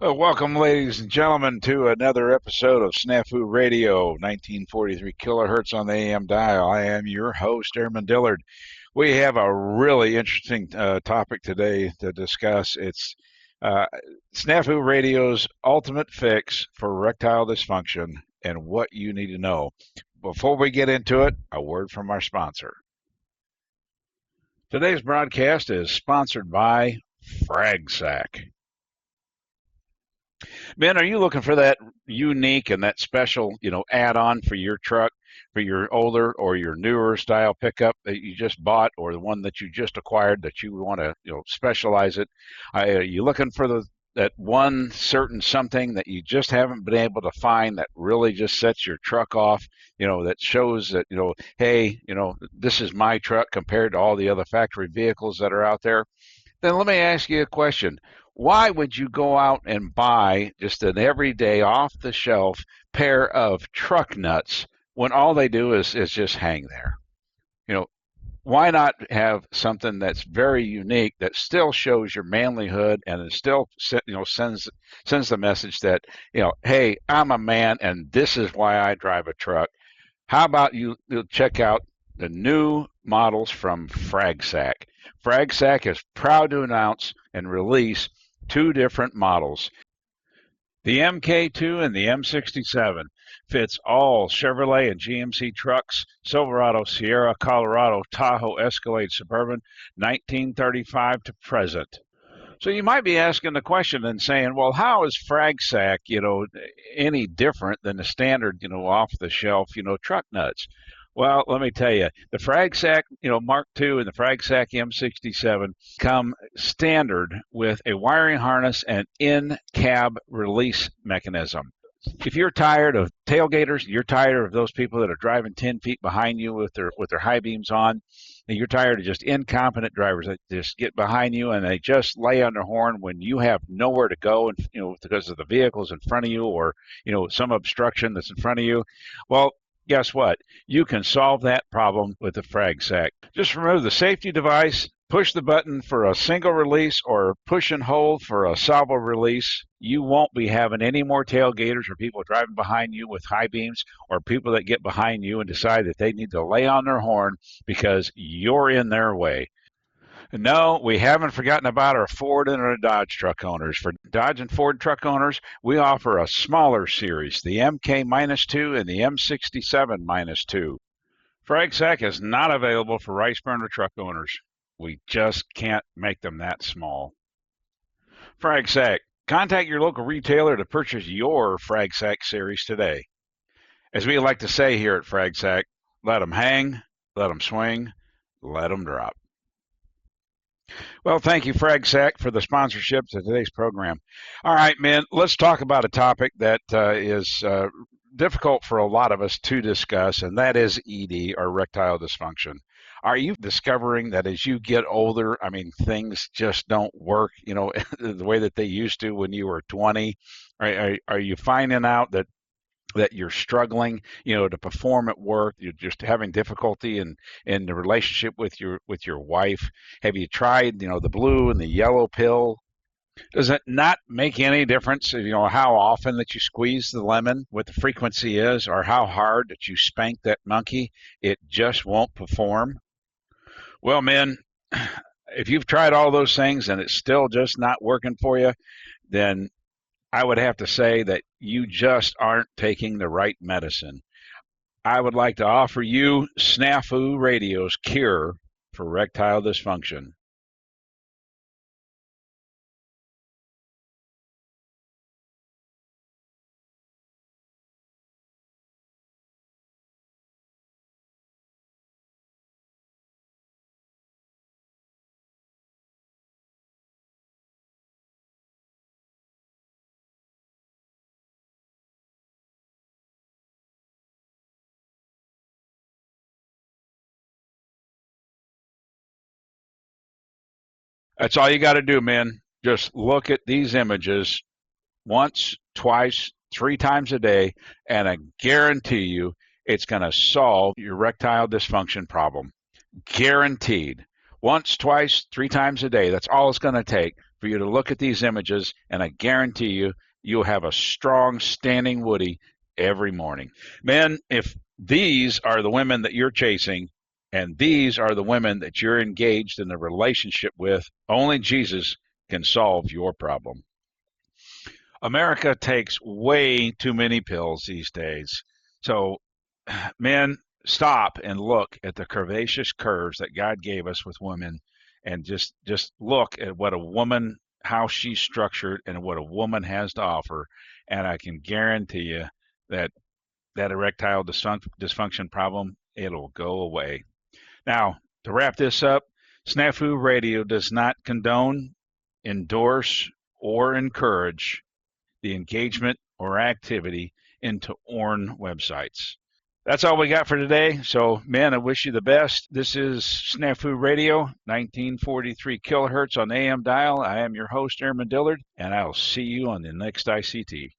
Well, welcome, ladies and gentlemen, to another episode of Snafu Radio, 1943 kilohertz on the AM dial. I am your host, Airman Dillard. We have a really interesting topic today to discuss. It's uh, Snafu Radio's ultimate fix for erectile dysfunction and what you need to know. Before we get into it, a word from our sponsor. Today's broadcast is sponsored by FragSack. Ben, are you looking for that unique and that special, add-on for your truck, for your older or your newer style pickup that you just bought, or the one that you just acquired that you want to, specialize it? Are you looking for that one certain something that you just haven't been able to find that really just sets your truck off, that shows that, hey, this is my truck compared to all the other factory vehicles that are out there? Then let me ask you a question. Why would you go out and buy just an everyday off the shelf pair of truck nuts when all they do is just hang there? You know, why not have something that's very unique that still shows your manlyhood and it still sends the message that, hey, I'm a man and this is why I drive a truck. How about you check out the new models from FragSack? FragSack is proud to announce and release two different models. The MK2 and the M67 fits all Chevrolet and GMC trucks, Silverado, Sierra, Colorado, Tahoe, Escalade, Suburban, 1935 to present. So you might be asking the question and saying, well, how is FragSack, any different than the standard, off the shelf, truck nuts? Well, let me tell you, the FragSack, Mark II and the FragSack M67 come standard with a wiring harness and in-cab release mechanism. If you're tired of tailgaters, you're tired of those people that are driving 10 feet behind you with their high beams on, and you're tired of just incompetent drivers that just get behind you and they just lay on their horn when you have nowhere to go, and because of the vehicles in front of you or some obstruction that's in front of you. Well, guess what? You can solve that problem with the FragSack. Just remove the safety device, push the button for a single release or push and hold for a salvo release. You won't be having any more tailgaters or people driving behind you with high beams, or people that get behind you and decide that they need to lay on their horn because you're in their way. No, we haven't forgotten about our Ford and our Dodge truck owners. For Dodge and Ford truck owners, we offer a smaller series, the MK-2 and the M67-2. FragSack is not available for rice burner truck owners. We just can't make them that small. FragSack, contact your local retailer to purchase your FragSack series today. As we like to say here at FragSack, let them hang, let them swing, let them drop. Well, thank you, FragSack, for the sponsorship to today's program. All right, man, let's talk about a topic that is difficult for a lot of us to discuss, and that is ED, or erectile dysfunction. Are you discovering that as you get older, things just don't work, the way that they used to when you were 20? Are you finding out that you're struggling, to perform at work? You're just having difficulty in the relationship with your wife. Have you tried, the blue and the yellow pill? Does it not make any difference, how often that you squeeze the lemon, what the frequency is, or how hard that you spank that monkey? It just won't perform. Well, men, if you've tried all those things and it's still just not working for you, then I would have to say that you just aren't taking the right medicine. I would like to offer you Snafu Radio's cure for erectile dysfunction. That's all you got to do, man. Just look at these images once, twice, 3 times a day, and I guarantee you it's going to solve your erectile dysfunction problem. Guaranteed. Once, twice, 3 times a day. That's all it's going to take for you to look at these images, and I guarantee you, you'll have a strong standing Woody every morning. Men, if these are the women that you're chasing, and these are the women that you're engaged in a relationship with, only Jesus can solve your problem. America takes way too many pills these days. So, men, stop and look at the curvaceous curves that God gave us with women, and just look at what a woman, how she's structured, and what a woman has to offer. And I can guarantee you that erectile dysfunction problem, it'll go away. Now, to wrap this up, Snafu Radio does not condone, endorse, or encourage the engagement or activity into ORN websites. That's all we got for today. So, man, I wish you the best. This is Snafu Radio, 1943 kilohertz on the AM dial. I am your host, Airman Dillard, and I'll see you on the next ICT.